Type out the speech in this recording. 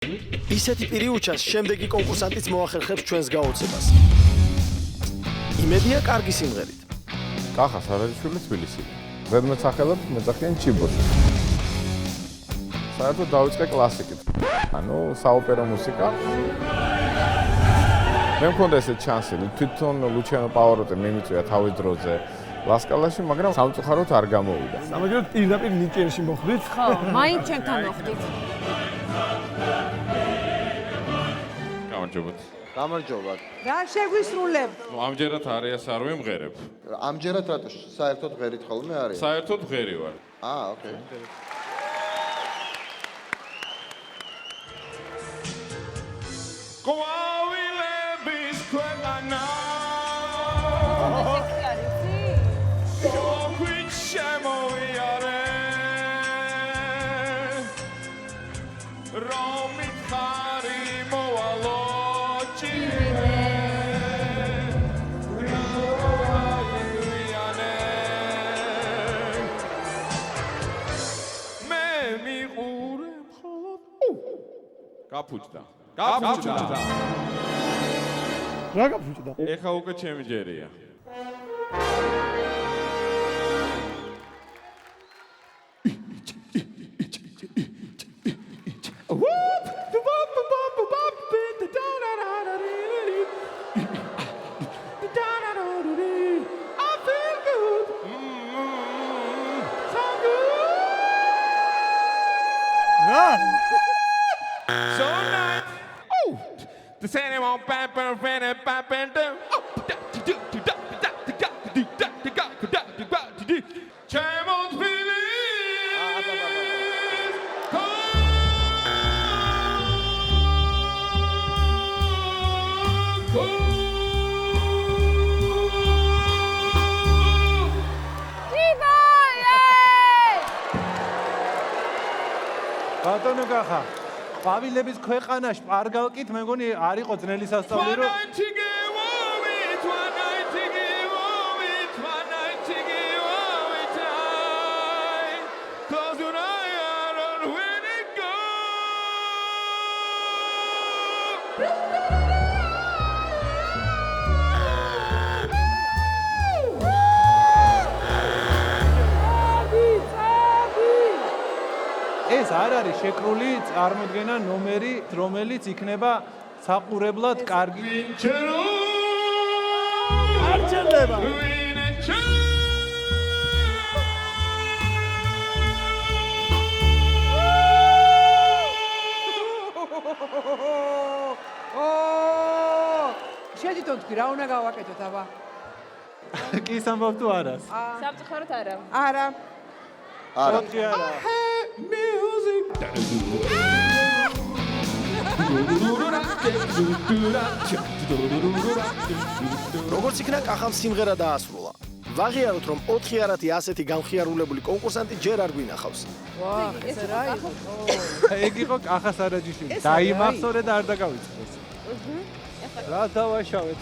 ისეთი პირი უჩას, შემდეგი კონკურსანტიც მოახერხებს ჩვენს გაოცებას. იმედია კარგი სიმღერით. კახა სარაჯიშვილი თბილისი. ზედმეტსახელად მეძახიან ჩიბოთი. საერთოდ დავიწყე კლასიკით. ანუ საოპერო მუსიკა. მე მქონდა ესეთ შანსი, თვითონ ლუჩიანო პავაროტი მიმიწვია თავის დროზე ლასკალაში, მაგრამ სამწუხაროდ არ გამოვიდა. სამაგერად პირდაპირ ნიჭიერში მოხვდით? ხო, მაინც ჩემთან მოხვდით. გამარჯობათ. გამარჯობა. რა შეგვისრულებ? ამჯერად არიას არ ვიმღერებ. ამჯერად რატო საერთოდ ღერით ხოლმე არის? საერთოდ ღერი ვარ. ოკეი. ყვავილების ქვეყანა შოქვით შემოვიარე რომ მითხარი მოვალო ჭირინე მე მიყურებ ხოლოდ გაფუჭდა რა გაფუჭდა? ეხა უკვე ჩემი ჯერია. So nice. Oh, the same old pamper, fanny, pamper, Champions ბატონო კახა, ყვავილების ქვეყანაში პარგალკით მე მგონი არ იყო ძნელი სასწავლი რომ ეს არ არის შეკრული წარმოდგენა ნომერი, რომელიც იქნება საყურებლად კარგი. არ ჩერდება. შედითო თქვი რა უნდა გავაკეთოთ აბა? კი სამბობ თუ არას? სამწუხაროდ არა. არა. არა. კი არა. როგორც იქნა კახამ სიმღერა დაასრულა. ვაღიაროთ რომ 4 არათი ასეთი გამხიარულებული კონკურსანტი ჯერ არ გვინახავს. ვა, ეს რა იყო? ეგ იყო კახა სარაჯიშვილი. დაიმახსოვრე და არ დაგავიწყდეს. რა დავაშავეთ?